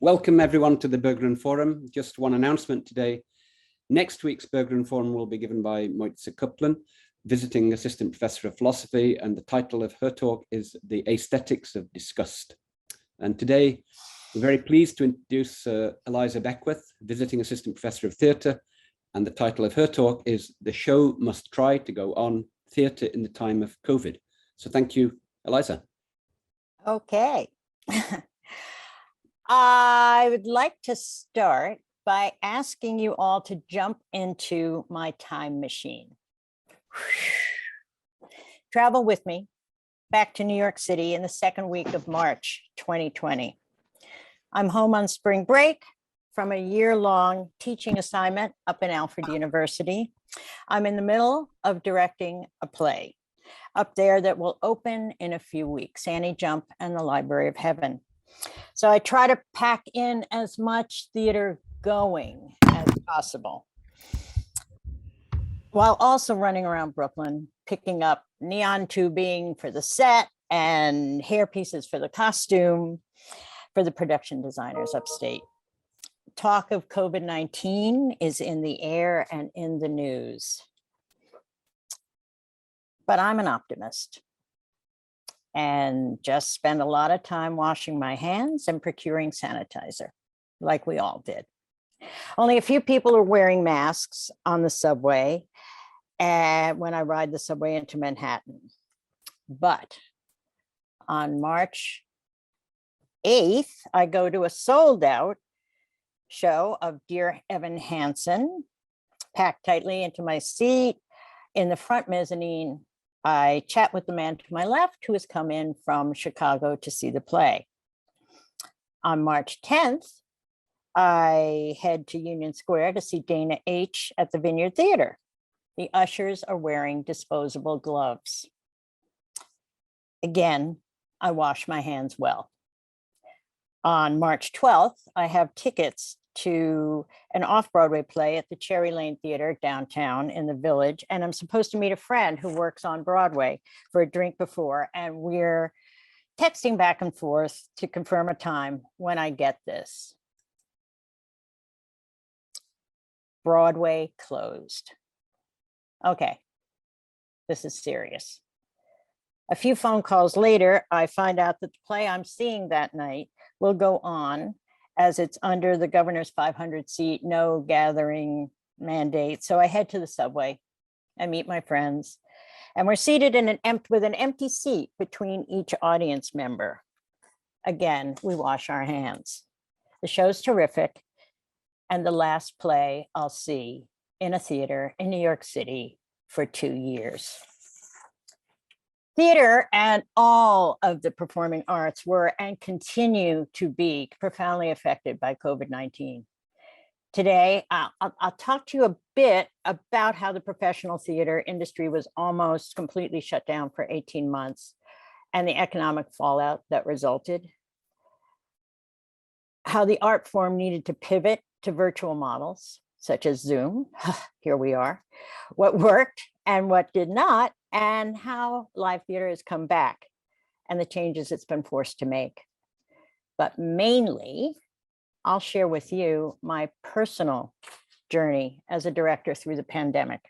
Welcome everyone to the Berggren Forum. Just one announcement today. Next week's Berggren Forum will be given by Moitze Kuplan, visiting assistant professor of philosophy, and the title of her talk is The Aesthetics of Disgust. And today we're very pleased to introduce Eliza Beckwith, visiting assistant professor of theatre, and the title of her talk is The Show Must Try to Go On, Theatre in the Time of COVID. So thank you, Eliza. Okay. I would like to start by asking you all to jump into my time machine. Travel with me back to New York City in the second week of March 2020. I'm home on spring break from a year-long teaching assignment up in Alfred University. I'm in the middle of directing a play up there that will open in a few weeks, Annie Jump and the Library of Heaven. So I try to pack in as much theater going as possible, while also running around Brooklyn, picking up neon tubing for the set and hair pieces for the costume for the production designers upstate. Talk of COVID-19 is in the air and in the news. But I'm an optimist and just spend a lot of time washing my hands and procuring sanitizer, like we all did. Only a few people are wearing masks on the subway and when I ride the subway into Manhattan. But on March 8th, I go to a sold out show of Dear Evan Hansen, packed tightly into my seat in the front mezzanine. I chat with the man to my left who has come in from Chicago to see the play. On March 10th, I head to Union Square to see Dana H. at the Vineyard Theater. The ushers are wearing disposable gloves. Again, I wash my hands well. On March 12th, I have tickets to an off-Broadway play at the Cherry Lane Theater downtown in the Village. And I'm supposed to meet a friend who works on Broadway for a drink before. And we're texting back and forth to confirm a time when I get this. Broadway closed. Okay, this is serious. A few phone calls later, I find out that the play I'm seeing that night will go on as it's under the governor's 500-seat no gathering mandate. So I head to the subway, I meet my friends, and we're seated in with an empty seat between each audience member. Again, we wash our hands. The show's terrific, and the last play I'll see in a theater in New York City for 2 years. Theater and all of the performing arts were and continue to be profoundly affected by COVID-19. Today, I'll talk to you a bit about how the professional theater industry was almost completely shut down for 18 months and the economic fallout that resulted, how the art form needed to pivot to virtual models, such as Zoom, here we are, what worked and what did not, and how live theater has come back and the changes it's been forced to make. But mainly, I'll share with you my personal journey as a director through the pandemic,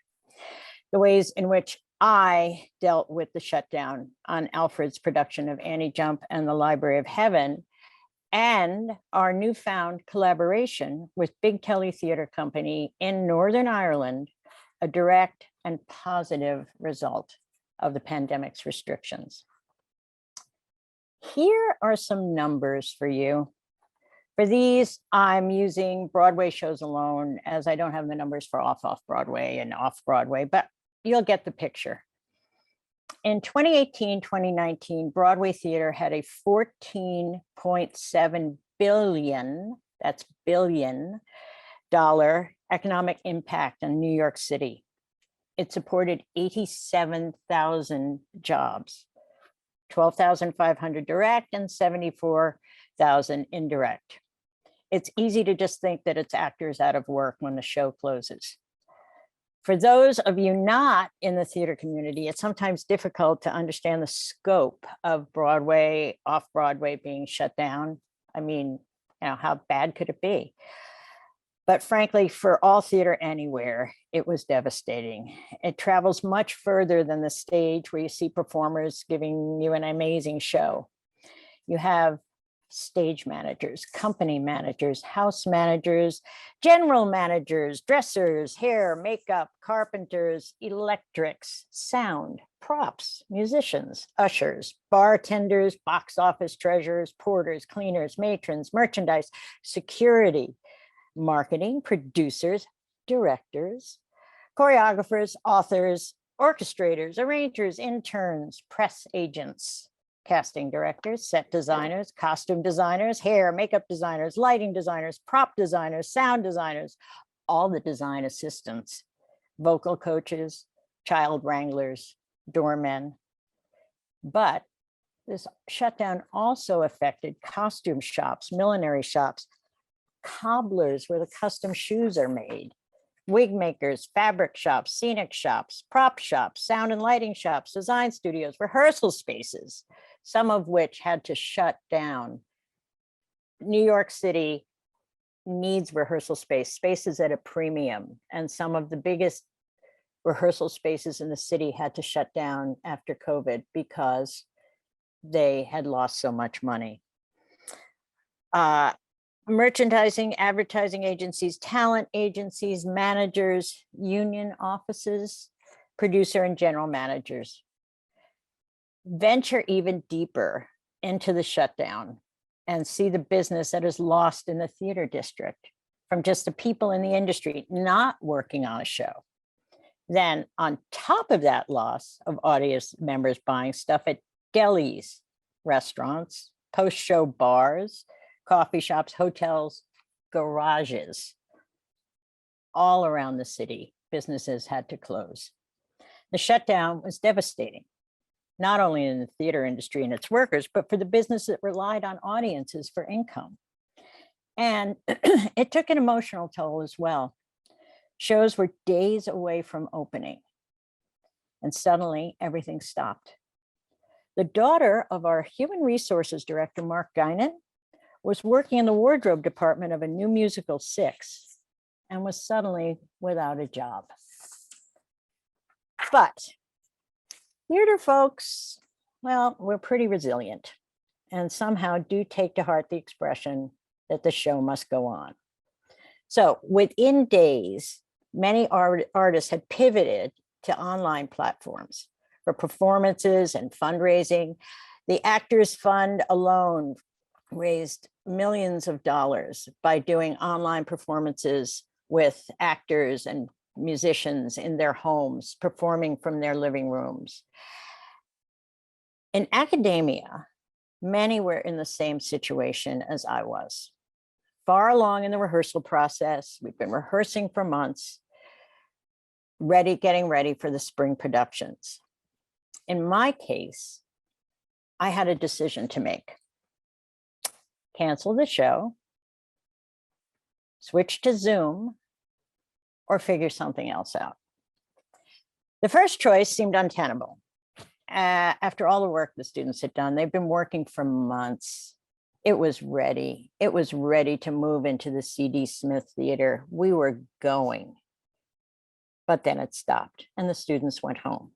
the ways in which I dealt with the shutdown on Alfred's production of Annie Jump and the Library of Heaven, and our newfound collaboration with Big Telly Theatre Company in Northern Ireland, a direct and positive result of the pandemic's restrictions. Here are some numbers for you. For these, I'm using Broadway shows alone, as I don't have the numbers for off-Broadway and off-Broadway, but you'll get the picture. In 2018-2019, Broadway theater had a $14.7 billion, that's billion, dollar economic impact on New York City. It supported 87,000 jobs, 12,500 direct and 74,000 indirect. It's easy to just think that it's actors out of work when the show closes. For those of you not in the theater community, it's sometimes difficult to understand the scope of Broadway, off-Broadway being shut down. I mean, how bad could it be? But frankly, for all theater anywhere, it was devastating. It travels much further than the stage where you see performers giving you an amazing show. You have stage managers, company managers, house managers, general managers, dressers, hair, makeup, carpenters, electrics, sound, props, musicians, ushers, bartenders, box office treasurers, porters, cleaners, matrons, merchandise, security, marketing, producers, directors, choreographers, authors, orchestrators, arrangers, interns, press agents, casting directors, set designers, costume designers, hair, makeup designers, lighting designers, prop designers, sound designers, all the design assistants, vocal coaches, child wranglers, doormen. But this shutdown also affected costume shops, millinery shops, cobblers where the custom shoes are made, wig makers, fabric shops, scenic shops, prop shops, sound and lighting shops, design studios, rehearsal spaces, some of which had to shut down. New York City needs rehearsal space, spaces at a premium, and some of the biggest rehearsal spaces in the city had to shut down after COVID because they had lost so much money. Merchandising, advertising agencies, talent agencies, managers, union offices, producer and general managers venture even deeper into the shutdown and see the business that is lost in the theater district from just the people in the industry not working on a show. Then on top of that loss of audience members buying stuff at delis, restaurants, post-show bars, coffee shops, hotels, garages, all around the city, businesses had to close. The shutdown was devastating, not only in the theater industry and its workers, but for the business that relied on audiences for income. And it took an emotional toll as well. Shows were days away from opening, and suddenly everything stopped. The daughter of our human resources director, Mark Guinan, was working in the wardrobe department of a new musical, Six, and was suddenly without a job. But theater folks, well, we're pretty resilient and somehow do take to heart the expression that the show must go on. So within days, many artists had pivoted to online platforms for performances and fundraising. The Actors Fund alone raised millions of dollars by doing online performances with actors and musicians in their homes, performing from their living rooms. In academia, many were in the same situation as I was. Far along in the rehearsal process, we've been rehearsing for months, getting ready for the spring productions. In my case, I had a decision to make. Cancel the show, switch to Zoom, or figure something else out. The first choice seemed untenable. After all the work the students had done, they've been working for months. It was ready. It was ready to move into the C.D. Smith Theater. We were going. But then it stopped and the students went home.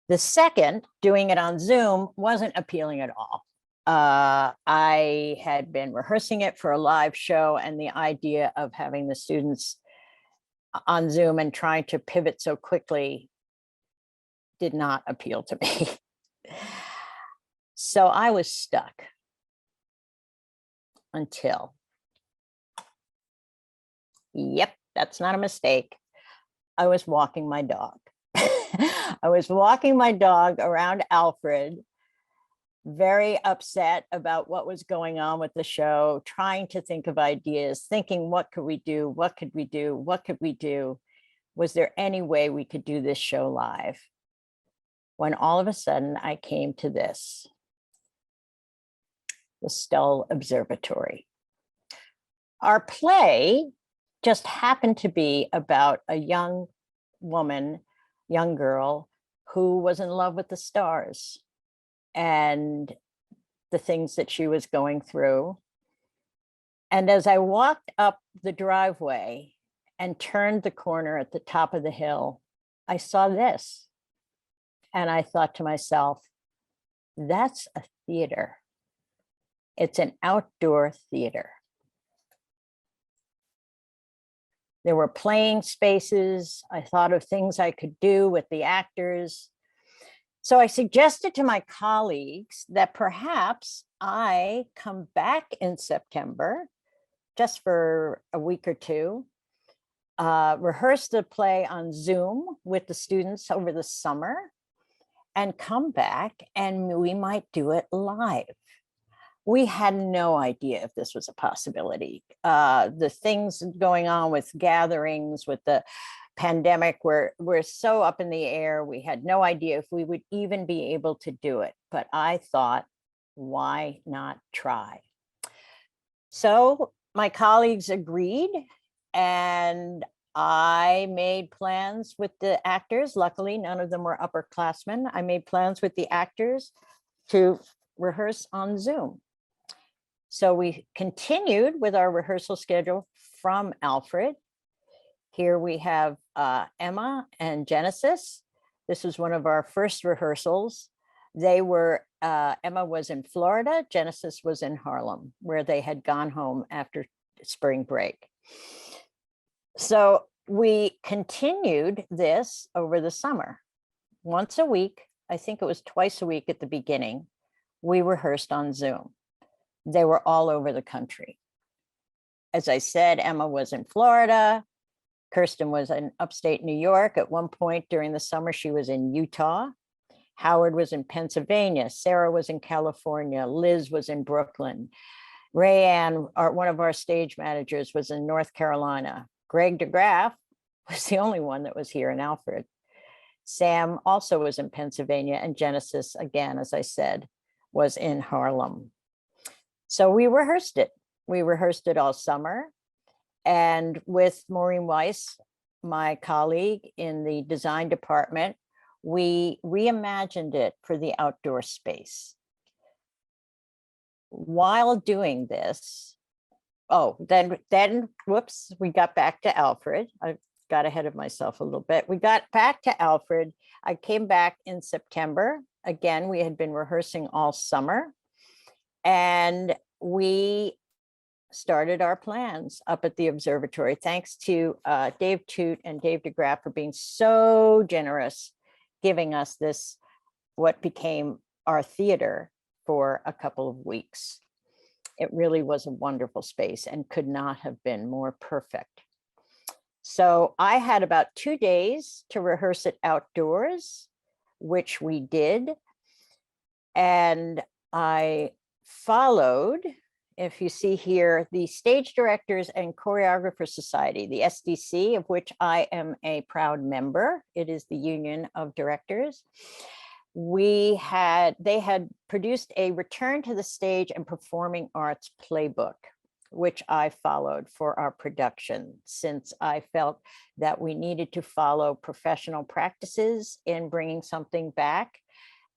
The second, doing it on Zoom, wasn't appealing at all. I had been rehearsing it for a live show, and the idea of having the students on Zoom and trying to pivot so quickly did not appeal to me. So I was stuck until, yep, that's not a mistake, I was walking my dog. I was walking my dog around Alfred, very upset about what was going on with the show, trying to think of ideas, thinking, what could we do? What could we do? What could we do? Was there any way we could do this show live? When all of a sudden I came to this, the Stull Observatory. Our play just happened to be about a young woman, young girl, who was in love with the stars and the things that she was going through. And as I walked up the driveway and turned the corner at the top of the hill, I saw this. And I thought to myself, that's a theater. It's an outdoor theater. There were playing spaces. I thought of things I could do with the actors. So I suggested to my colleagues that perhaps I come back in September, just for a week or two, rehearse the play on Zoom with the students over the summer, and come back and we might do it live. We had no idea if this was a possibility. The things going on with gatherings, with the pandemic, were so up in the air. We had no idea if we would even be able to do it. But I thought, why not try? So my colleagues agreed, and I made plans with the actors. Luckily, none of them were upperclassmen. I made plans with the actors to rehearse on Zoom. So we continued with our rehearsal schedule from Alfred. Here we have Emma and Genesis. This was one of our first rehearsals. They were, Emma was in Florida, Genesis was in Harlem, where they had gone home after spring break. So we continued this over the summer. Once a week, I think it was twice a week at the beginning, we rehearsed on Zoom. They were all over the country. As I said, Emma was in Florida. Kirsten was in upstate New York. At one point during the summer, she was in Utah. Howard was in Pennsylvania. Sarah was in California. Liz was in Brooklyn. Rayanne, one of our stage managers, was in North Carolina. Greg Degraff was the only one that was here in Alfred. Sam also was in Pennsylvania, and Genesis, again, as I said, was in Harlem. So we rehearsed it. We rehearsed it all summer. And with Maureen Weiss, my colleague in the design department, we reimagined it for the outdoor space. While doing this, then whoops, we got back to Alfred. I got ahead of myself a little bit. We got back to Alfred. I came back in September. Again, we had been rehearsing all summer. And we started our plans up at the observatory. Thanks to Dave Toot and Dave Degraff for being so generous, giving us this, what became our theater, for a couple of weeks. It really was a wonderful space and could not have been more perfect. So I had about 2 days to rehearse it outdoors, which we did. And I followed, if you see here, the Stage Directors and Choreographers Society, the SDC, of which I am a proud member. It is the Union of Directors. They had produced a Return to the Stage and Performing Arts playbook, which I followed for our production, since I felt that we needed to follow professional practices in bringing something back.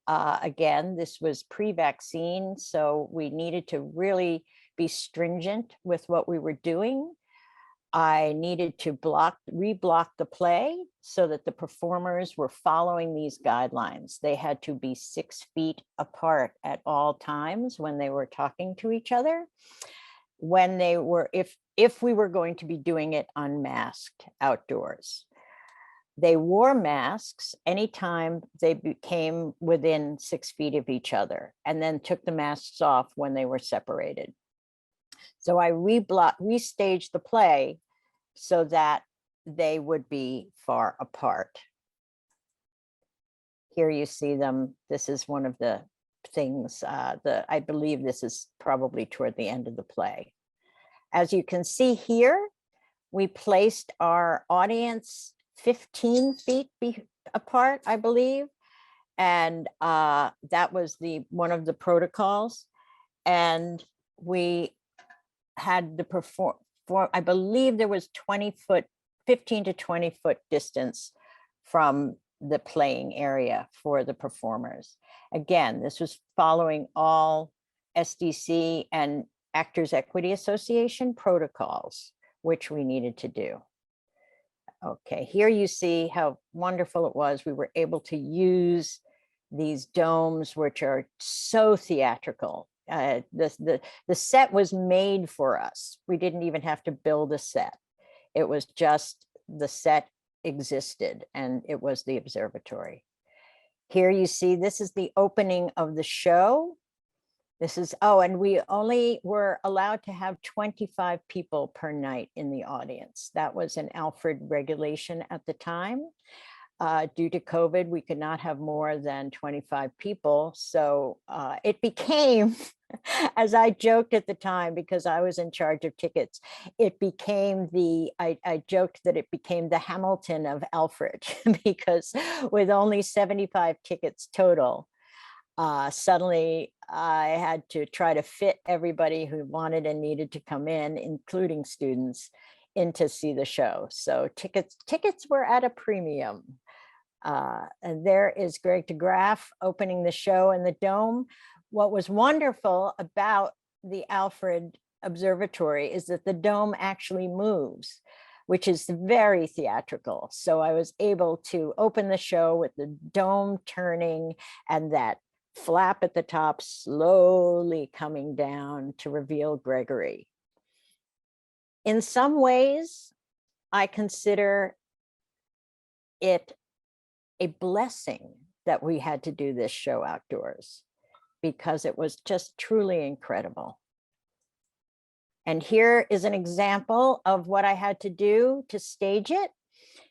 Again, this was pre-vaccine, so we needed to really be stringent with what we were doing. I needed to reblock the play so that the performers were following these guidelines. They had to be 6 feet apart at all times when they were talking to each other. When they were, if we were going to be doing it unmasked outdoors. They wore masks anytime they came within 6 feet of each other, and then took the masks off when they were separated. So I restaged the play so that they would be far apart. Here you see them. This is one of the things, I believe this is probably toward the end of the play. As you can see here, we placed our audience 15 feet apart, I believe. And that was one of the protocols. And we had the I believe there was 15 to 20 foot distance from the playing area for the performers. Again, this was following all SDC and Actors Equity Association protocols, which we needed to do. Okay, here you see how wonderful it was. We were able to use these domes, which are so theatrical. The set was made for us. We didn't even have to build a set. It was just the set existed, and it was the observatory. Here you see, this is the opening of the show. This is, oh, and we only were allowed to have 25 people per night in the audience. That was an Alfred regulation at the time. Due to COVID, we could not have more than 25 people. So it became, as I joked at the time, because I was in charge of tickets, it became I joked that it became the Hamilton of Alfred, because with only 75 tickets total, suddenly I had to try to fit everybody who wanted and needed to come in, including students, in to see the show. So tickets were at a premium. And there is Greg Degraff opening the show in the dome. What was wonderful about the Alfred Observatory is that the dome actually moves, which is very theatrical. So I was able to open the show with the dome turning and that flap at the top slowly coming down to reveal Gregory. In some ways, I consider it a blessing that we had to do this show outdoors, because it was just truly incredible. And here is an example of what I had to do to stage it.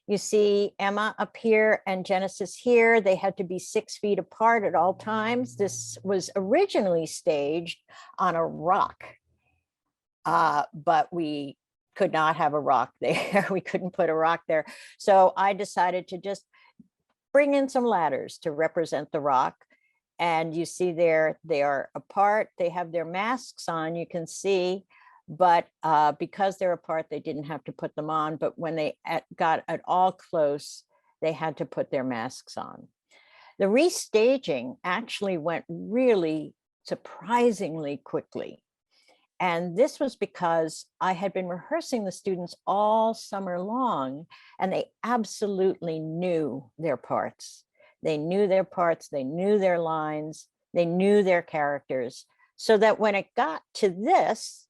You see Emma up here and Genesis here. They had to be 6 feet apart at all times. This was originally staged on a rock, but we could not have a rock there. We couldn't put a rock there. So I decided to just bring in some ladders to represent the rock. And you see there, they are apart. They have their masks on, you can see, but because they're apart, they didn't have to put them on. But when they got at all close, they had to put their masks on. The restaging actually went really surprisingly quickly. And this was because I had been rehearsing the students all summer long, and they absolutely knew their parts. They knew their parts, they knew their lines, they knew their characters, so that when it got to this,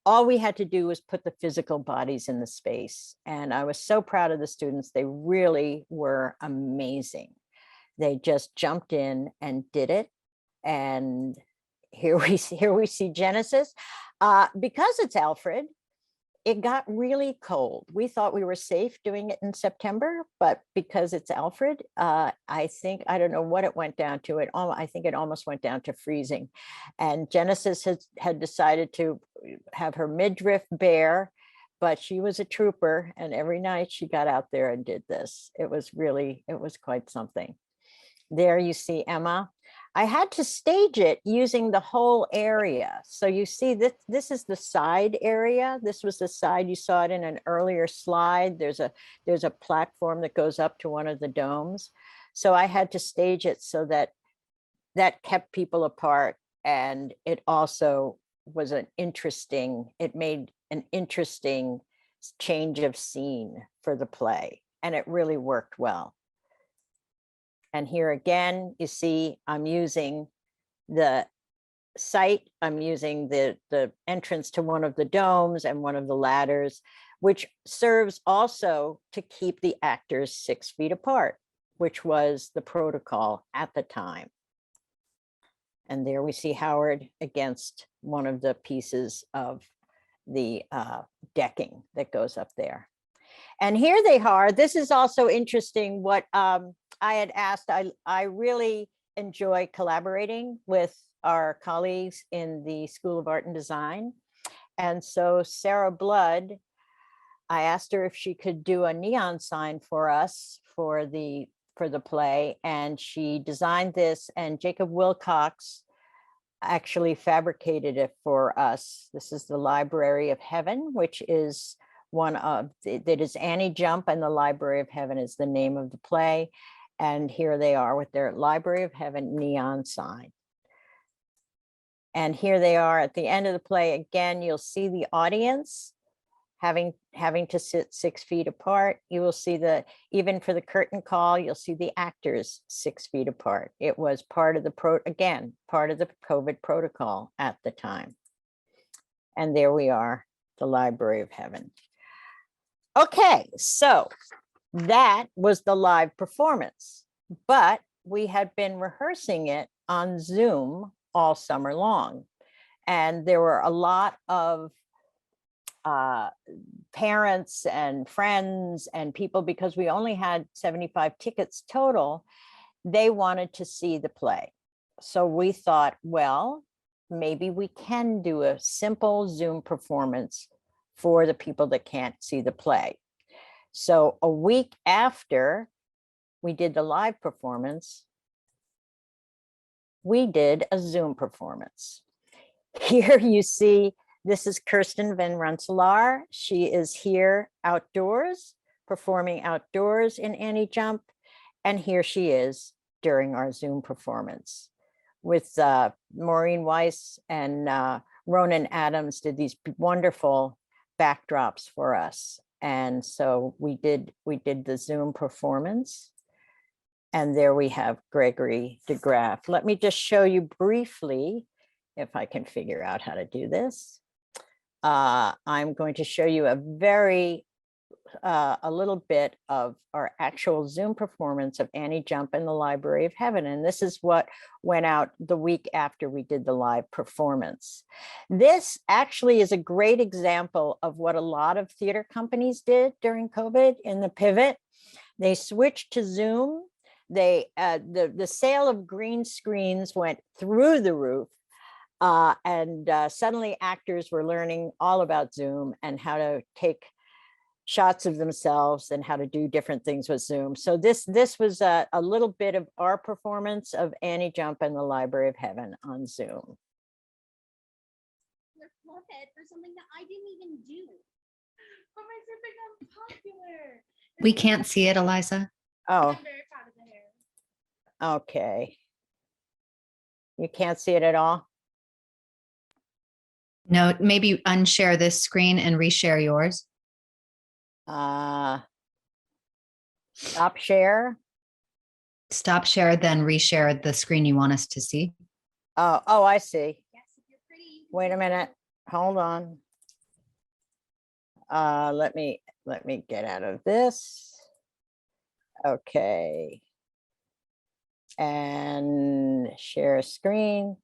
all we had to do was put the physical bodies in the space. And I was so proud of the students. They really were amazing. They just jumped in and did it. And here we see Genesis. Because it's Alfred, it got really cold. We thought we were safe doing it in September, but because it's Alfred, I don't know what it went down to. I think it almost went down to freezing. And Genesis had decided to have her midriff bare, but she was a trooper, and every night she got out there and did this. It was quite something. There you see Emma. I had to stage it using the whole area. So you see this is the side area. This was the side, you saw it in an earlier slide. There's a platform that goes up to one of the domes. So I had to stage it so that kept people apart. And it also was it made an interesting change of scene for the play. And it really worked well. And here again, you see, I'm using the site, I'm using the entrance to one of the domes and one of the ladders, which serves also to keep the actors 6 feet apart, which was the protocol at the time. And there we see Howard against one of the pieces of the decking that goes up there. And here they are. This is also interesting what I had asked. I really enjoy collaborating with our colleagues in the School of Art and Design. And so Sarah Blood, I asked her if she could do a neon sign for us for the play. And she designed this, and Jacob Wilcox actually fabricated it for us. This is the Library of Heaven, which is that is Annie Jump, and the Library of Heaven is the name of the play. And here they are with their Library of Heaven neon sign. And here they are at the end of the play. Again, you'll see the audience having to sit 6 feet apart. You will see even for the curtain call, you'll see the actors 6 feet apart. It was part of the part of the COVID protocol at the time. And there we are, the Library of Heaven. Okay, so that was the live performance, but we had been rehearsing it on Zoom all summer long. And there were a lot of parents and friends and people, because we only had 75 tickets total, they wanted to see the play. So we thought, well, maybe we can do a simple Zoom performance for the people that can't see the play. So a week after we did the live performance, we did a Zoom performance. Here you see, this is Kirsten Van Rensselaer. She is here outdoors, performing outdoors in Annie Jump. And here she is during our Zoom performance with Maureen Weiss and Ronan Adams did these wonderful backdrops for us. And so we did the Zoom performance. And there we have Gregory Degraff. Let me just show you briefly, if I can figure out how to do this. I'm going to show you a little bit of our actual Zoom performance of Annie Jump in the Library of Heaven. And this is what went out the week after we did the live performance. This actually is a great example of what a lot of theater companies did during COVID in the pivot. They switched to Zoom. The sale of green screens went through the roof. And suddenly actors were learning all about Zoom and how to take shots of themselves and how to do different things with Zoom. So this was a little bit of our performance of Annie Jump in the Library of Heaven on Zoom. Head for something that I didn't even do. But my hair become popular. We can't see it, Eliza. Oh, I'm very proud of the hair. okay. You can't see it at all? No, maybe unshare this screen and reshare yours. Stop share. Stop share, then reshare the screen you want us to see. Oh, I see. Yes, if you're pretty. Wait a minute. Hold on. Let me get out of this. Okay. And share screen.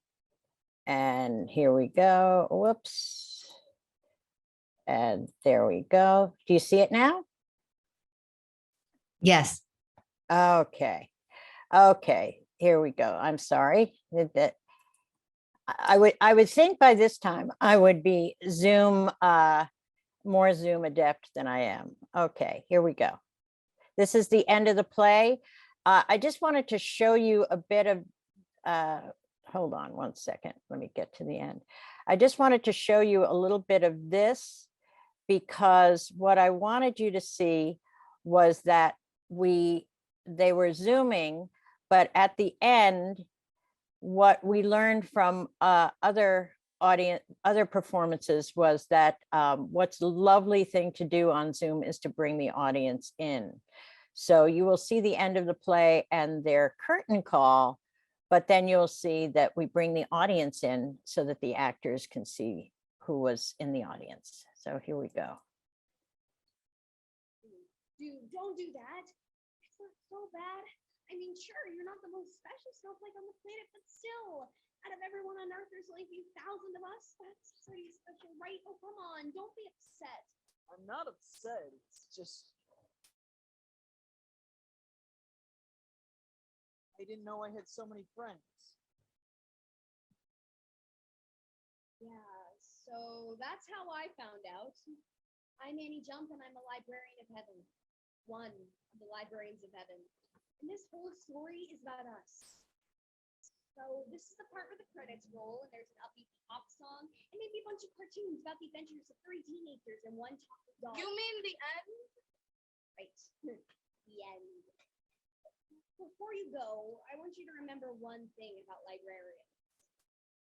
And here we go. Whoops. And there we go. Do you see it now? Yes. Okay. Okay. Here we go. I'm sorry. I would think by this time I would be Zoom, more Zoom adept than I am. Okay, here we go. This is the end of the play. I just wanted to show you a bit of, hold on one second. Let me get to the end. I just wanted to show you a little bit of this because what I wanted you to see was that they were Zooming, but at the end, what we learned from other performances was that what's the lovely thing to do on Zoom is to bring the audience in. So you will see the end of the play and their curtain call, but then you'll see that we bring the audience in so that the actors can see who was in the audience. So here we go. Dude, don't do that. It's not so bad. I mean, sure, you're not the most special snowflake on the planet, but still, out of everyone on Earth, there's only a few thousand of us. That's pretty special, right? Oh, come on, don't be upset. I'm not upset. It's just I didn't know I had so many friends. Yeah, so that's how I found out. I'm Annie Jump, and I'm a librarian of heaven. One of the librarians of heaven. And this whole story is about us. So this is the part where the credits roll, and there's an upbeat pop song, and maybe a bunch of cartoons about the adventures of 3 teenagers and 1 talking dog. You mean the end? Right. The end. Before you go, I want you to remember one thing about librarians.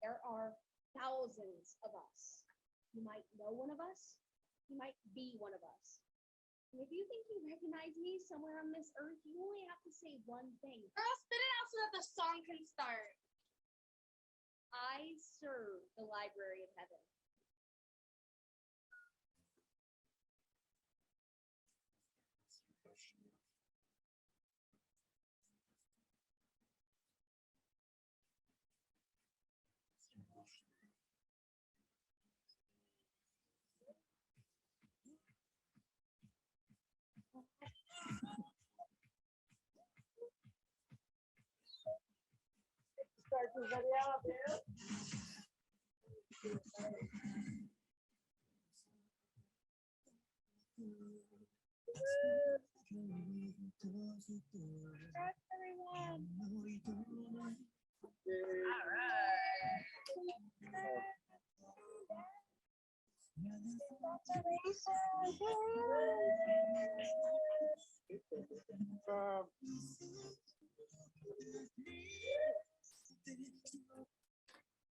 There are thousands of us. You might know one of us. You might be one of us. And if you think you recognize me somewhere on this earth, you only have to say one thing. Girl, spit it out so that the song can start. I serve the library of heaven. Start the video, dude. Everyone.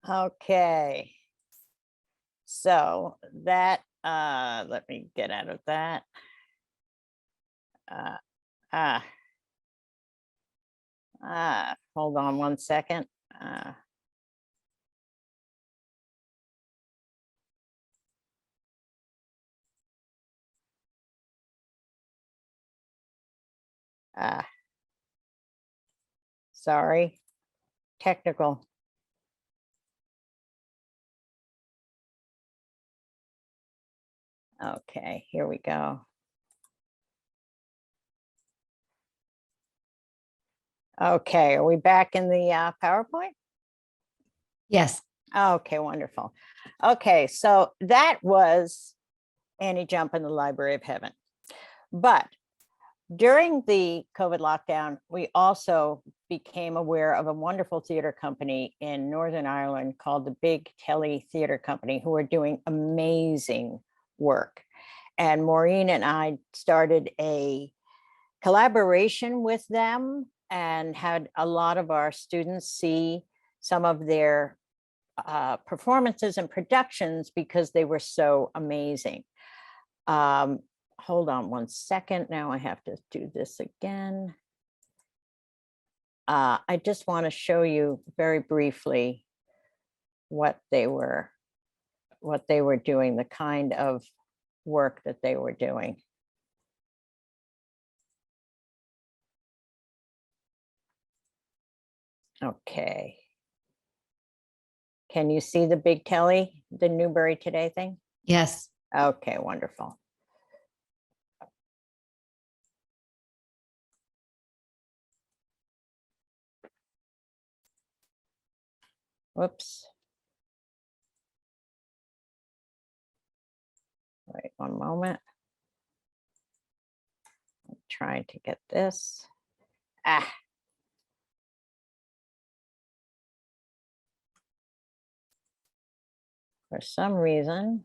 Okay. So that, let me get out of that. Hold on one second. Sorry, technical. Okay, here we go. Okay, are we back in the PowerPoint? Yes. Okay, wonderful. Okay, so that was Annie Jump in the Library of Heaven. But during the COVID lockdown, we also became aware of a wonderful theater company in Northern Ireland called the Big Telly Theatre Company, who are doing amazing work. And Maureen and I started a collaboration with them and had a lot of our students see some of their performances and productions because they were so amazing. Hold on one second. Now I have to do this again. I just want to show you very briefly what they were doing, the kind of work that they were doing. Okay. Can you see the Big Telly, the Newbury Today thing? Yes. Okay, wonderful. Whoops. Wait one moment. I'm trying to get this. For some reason,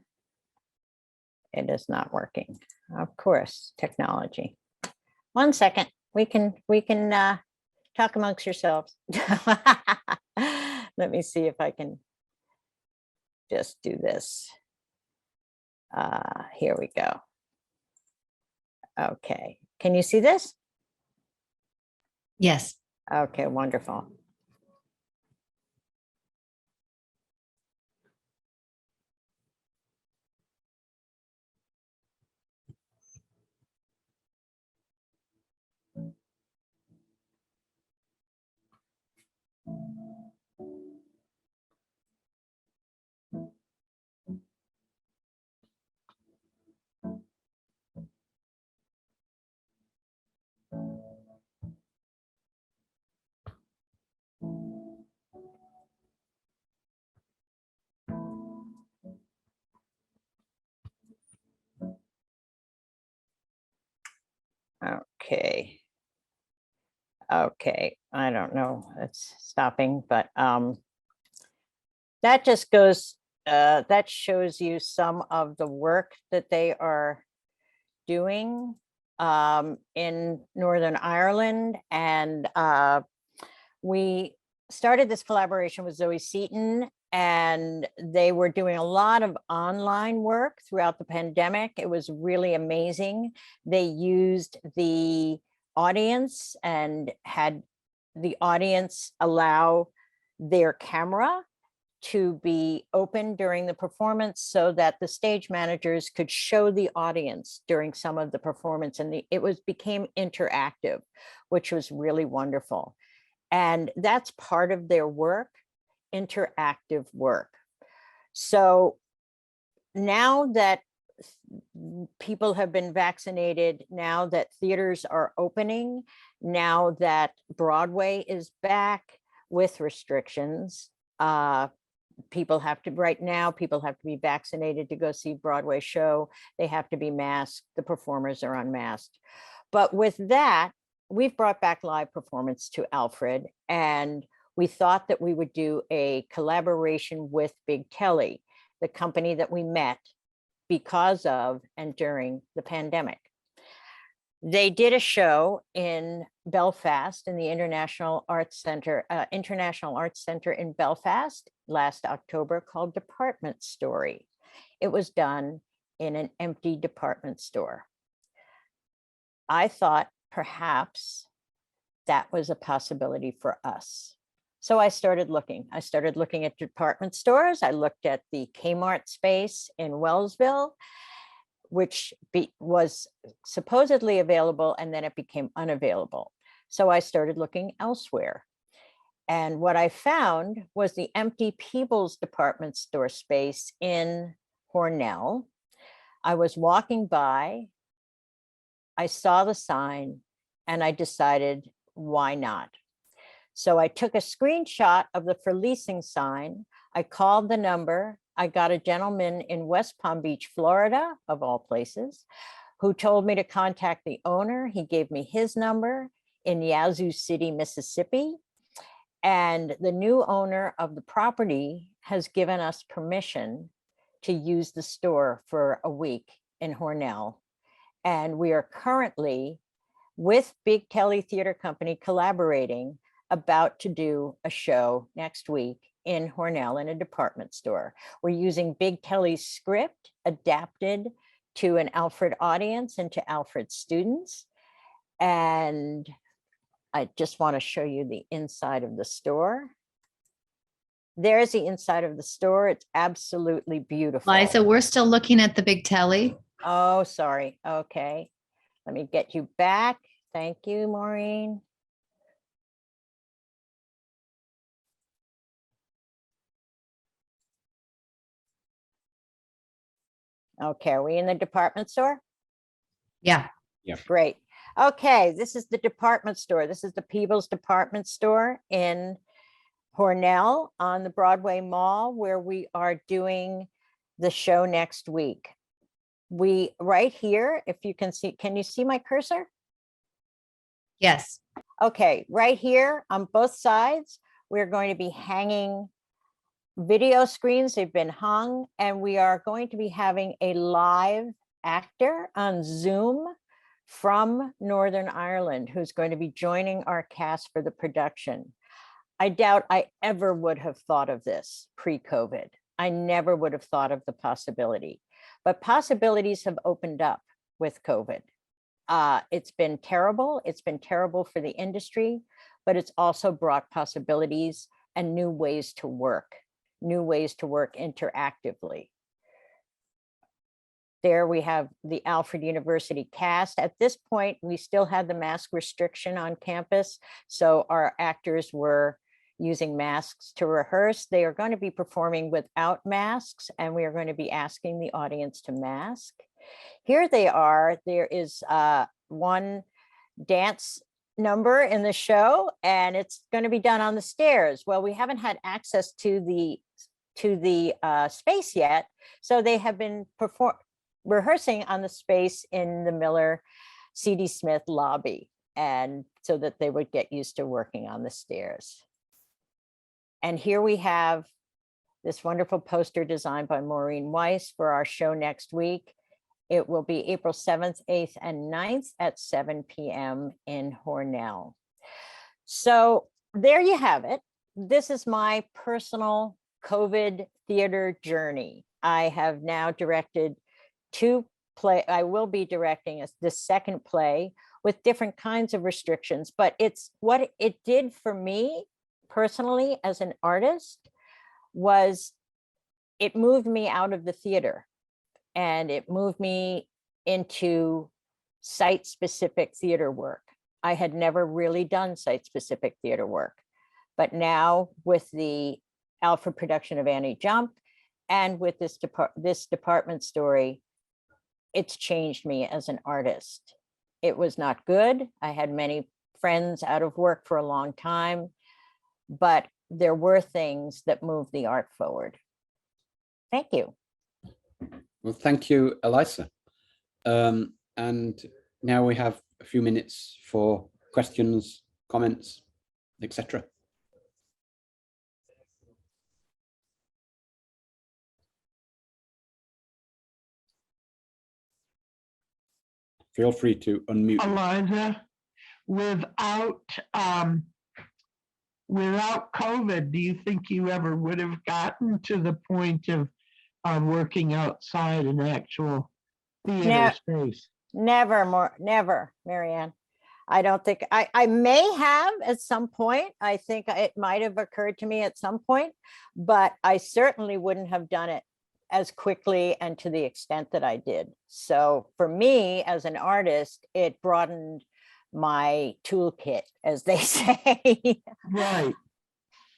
it is not working. Of course, technology. One second, we can talk amongst yourselves. Let me see if I can just do this. Here we go. Okay, can you see this? Yes. Okay, wonderful. Okay. Okay, I don't know, it's stopping, but that just goes, that shows you some of the work that they are doing in Northern Ireland. And we started this collaboration with Zoe Seaton and they were doing a lot of online work throughout the pandemic. It was really amazing. They used the audience and had the audience allow their camera to be open during the performance so that the stage managers could show the audience during some of the performance, and it became interactive, which was really wonderful. And that's part of their work, interactive work. So now that people have been vaccinated, now that theaters are opening, now that Broadway is back with restrictions, people have to be vaccinated to go see Broadway show. They have to be masked. The performers are unmasked. But with that, we've brought back live performance to Alfred, and we thought that we would do a collaboration with Big Telly, the company that we met because of and during the pandemic. They did a show in Belfast in the International Arts Center in Belfast last October called Department Story. It was done in an empty department store. I thought perhaps that was a possibility for us. So I started looking. I started looking at department stores. I looked at the Kmart space in Wellsville, which was supposedly available, and then it became unavailable. So I started looking elsewhere. And what I found was the empty Peebles department store space in Hornell. I was walking by, I saw the sign, and I decided, why not? So I took a screenshot of the for leasing sign. I called the number. I got a gentleman in West Palm Beach, Florida, of all places, who told me to contact the owner. He gave me his number in Yazoo City, Mississippi. And the new owner of the property has given us permission to use the store for a week in Hornell. And we are currently, with Big Telly Theatre Company, collaborating, about to do a show next week in Hornell in a department store. We're using Big Telly's script adapted to an Alfred audience and to Alfred students. And I just want to show you the inside of the store. There's the inside of the store. It's absolutely beautiful. Liza, we're still looking at the Big Telly. Oh, sorry. Okay. Let me get you back. Thank you, Maureen. Okay, are we in the department store? Yeah. Great. Okay, this is the department store. This is the Peebles department store in Hornell on the Broadway Mall, where we are doing the show next week. Right here, if you can see, can you see my cursor? Yes. Okay, right here on both sides, we're going to be hanging video screens. They've been hung, and we are going to be having a live actor on Zoom from Northern Ireland who's going to be joining our cast for the production. I doubt I ever would have thought of this pre-COVID. I never would have thought of the possibility, but possibilities have opened up with COVID. It's been terrible. It's been terrible for the industry, but it's also brought possibilities and new ways to work interactively. There we have the Alfred University cast. At this point, we still had the mask restriction on campus, so our actors were using masks to rehearse. They are going to be performing without masks, and we are going to be asking the audience to mask. Here they are. There is one dance number in the show, and it's going to be done on the stairs. Well, we haven't had access to the space yet, so they have been rehearsing on the space in the Miller C.D. Smith lobby, and so that they would get used to working on the stairs. And here we have this wonderful poster designed by Maureen Weiss for our show next week. It will be April 7th, 8th, and 9th at 7 p.m. in Hornell. So there you have it. This is my personal COVID theater journey. I have now directed I will be directing the second play with different kinds of restrictions, but it's what it did for me personally as an artist was it moved me out of the theater and it moved me into site-specific theater work. I had never really done site-specific theater work, but now with the Alfred production of Annie Jump and with this department story, it's changed me as an artist. It was not good. I had many friends out of work for a long time, but there were things that moved the art forward. Thank you. Well, thank you, Eliza. And now we have a few minutes for questions, comments, etc. Feel free to unmute. Eliza, without COVID, do you think you ever would have gotten to the point of working outside an actual theater space? Never, Marianne. I don't think I may have at some point. I think it might have occurred to me at some point, but I certainly wouldn't have done it as quickly and to the extent that I did. So for me as an artist, it broadened my toolkit, as they say. Right.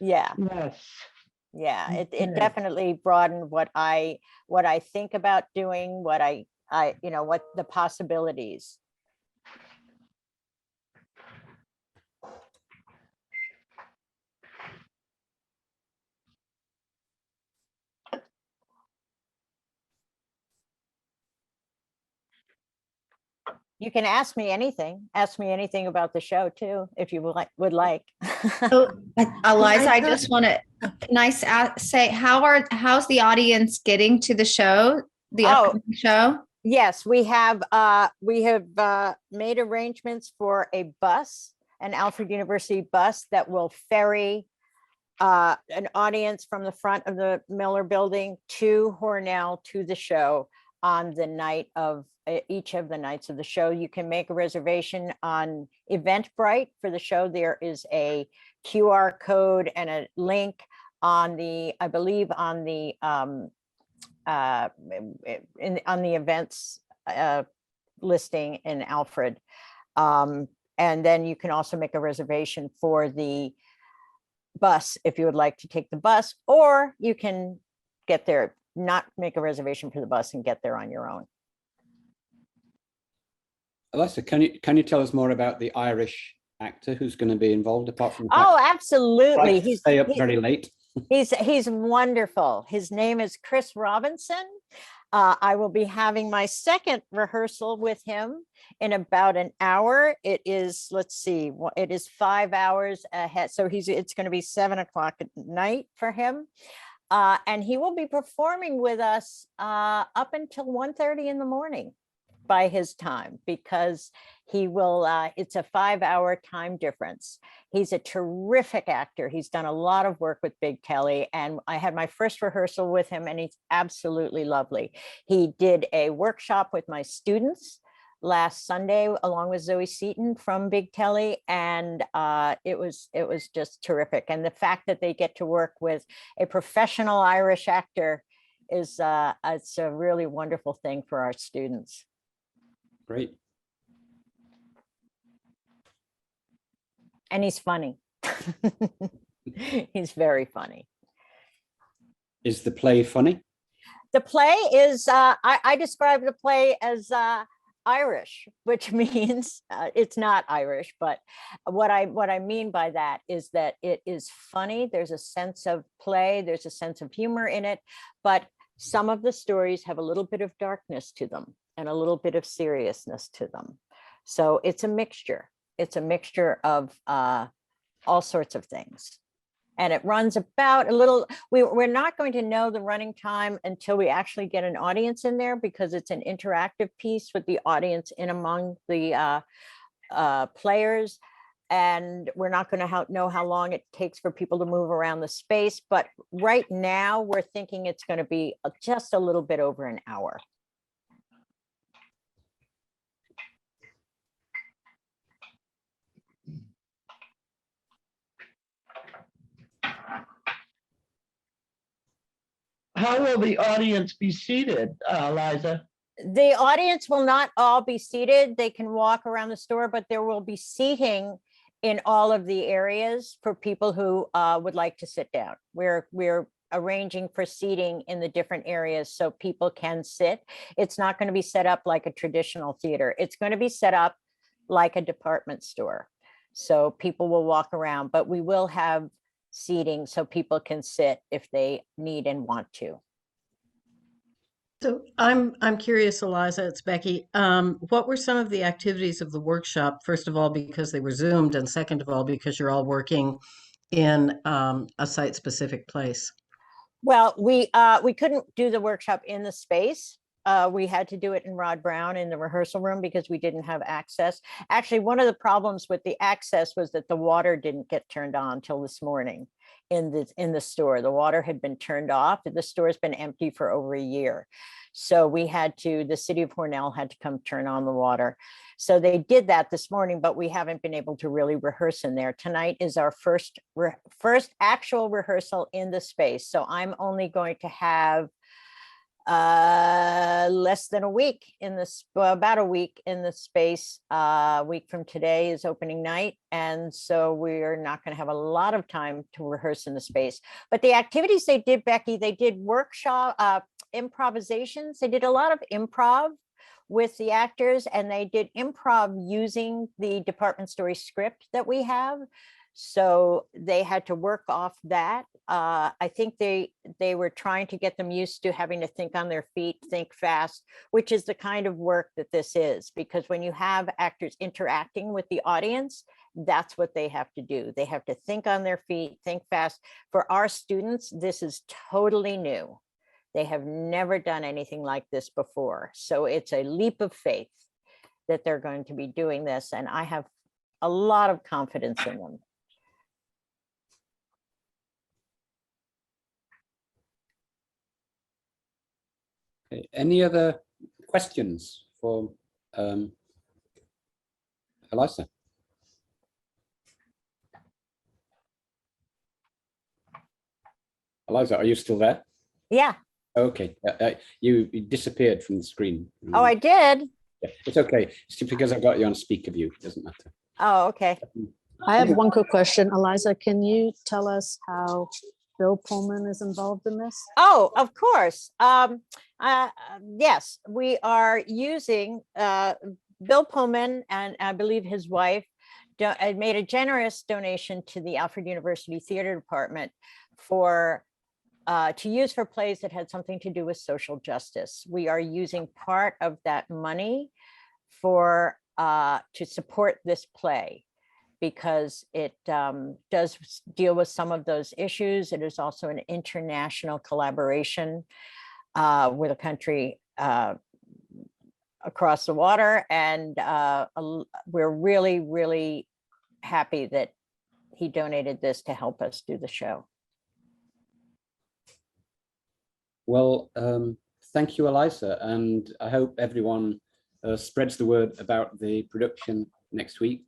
Yeah. Yes. Yeah. It Okay. definitely broadened what I think about doing, what what the possibilities. You can ask me anything. Ask me anything about the show too, if you would like. So, Eliza, I just want to say, how's the audience getting to the show, the upcoming show? Yes, we have made arrangements for a bus, an Alfred University bus that will ferry an audience from the front of the Miller Building to Hornell to the show on the night of each of the nights of the show. You can make a reservation on Eventbrite for the show. There is a QR code and a link on the, I believe on the events listing in Alfred. And then you can also make a reservation for the bus if you would like to take the bus, or you can get there, not make a reservation for the bus and get there on your own. Eliza, can you tell us more about the Irish actor who's going to be involved, apart from the Oh, fact absolutely. he stay up very late? He's wonderful. His name is Chris Robinson. I will be having my second rehearsal with him in about an hour. It is, let's see, it is 5 hours ahead. So it's going to be 7 o'clock at night for him. And he will be performing with us up until 1:30 in the morning by his time, because he will, it's a 5-hour time difference. He's a terrific actor. He's done a lot of work with Big Telly, and I had my first rehearsal with him, and he's absolutely lovely. He did a workshop with my students last Sunday, along with Zoe Seaton from Big Telly, and it was just terrific. And the fact that they get to work with a professional Irish actor is it's a really wonderful thing for our students. Great. And he's funny. He's very funny. Is the play funny? The play is, I describe the play as Irish, which means it's not Irish, but what I mean by that is that it is funny. There's a sense of play, there's a sense of humor in it, but some of the stories have a little bit of darkness to them and a little bit of seriousness to them. So it's a mixture. It's a mixture of all sorts of things. And it runs about a little, we're not going to know the running time until we actually get an audience in there, because it's an interactive piece with the audience in among the players. and we're not going to know how long it takes for people to move around the space. But right now, we're thinking it's going to be just a little bit over an hour. How will the audience be seated, Eliza? The audience will not all be seated. They can walk around the store, but there will be seating in all of the areas for people who would like to sit down. We're arranging for seating in the different areas so people can sit. It's not going to be set up like a traditional theater. It's going to be set up like a department store. So people will walk around, but we will have seating so people can sit if they need and want to. So I'm curious, Eliza, it's Becky. What were some of the activities of the workshop? First of all, because they were Zoomed, and second of all, because you're all working in a site-specific place. Well, we couldn't do the workshop in the space. We had to do it in Rod Brown in the rehearsal room because we didn't have access. Actually, one of the problems with the access was that the water didn't get turned on till this morning in the store. The water had been turned off. The store's been empty for over a year. So the city of Hornell had to come turn on the water. So they did that this morning, but we haven't been able to really rehearse in there. Tonight is our first actual rehearsal in the space. So I'm only going to have less than a week in this, about a week in the space. A week from today is opening night, and so we're not going to have a lot of time to rehearse in the space. But the activities they did, Becky, they did workshop improvisations. They did a lot of improv with the actors, and they did improv using the department story script that we have. So they had to work off that. I think they were trying to get them used to having to think on their feet, think fast, which is the kind of work that this is, because when you have actors interacting with the audience, that's what they have to do. They have to think on their feet, think fast. For our students, this is totally new. They have never done anything like this before. So it's a leap of faith that they're going to be doing this. And I have a lot of confidence in them. Okay. Any other questions for Eliza? Eliza, are you still there? Yeah. Okay. You disappeared from the screen. Oh, I did. Yeah, it's okay. It's just because I got you on speaker view. It doesn't matter. Oh, okay. I have one quick question. Eliza, can you tell us how Bill Pullman is involved in this? Oh, of course. Yes, we are using Bill Pullman, and I believe his wife made a generous donation to the Alfred University Theatre Department for to use for plays that had something to do with social justice. We are using part of that money for to support this play, because it does deal with some of those issues. It is also an international collaboration with a country across the water. And we're really, really happy that he donated this to help us do the show. Well, thank you, Eliza. And I hope everyone spreads the word about the production next week.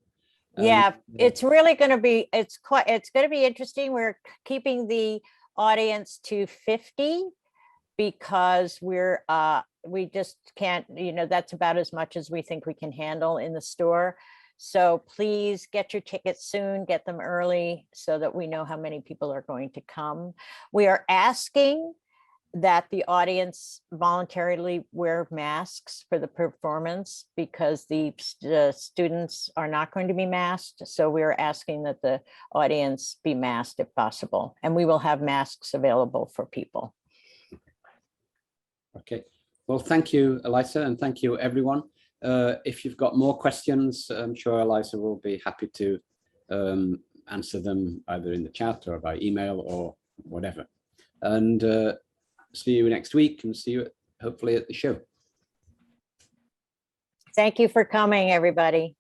Yeah, it's really going to be, it's going to be interesting. We're keeping the audience to 50 because we just can't, that's about as much as we think we can handle in the store. So please get your tickets soon, get them early so that we know how many people are going to come. We are asking that the audience voluntarily wear masks for the performance because the students are not going to be masked. So we are asking that the audience be masked if possible, and we will have masks available for people. Okay, well, thank you, Eliza, and thank you, everyone. If you've got more questions, I'm sure Eliza will be happy to answer them either in the chat or by email or whatever. And see you next week, and see you hopefully at the show. Thank you for coming, everybody.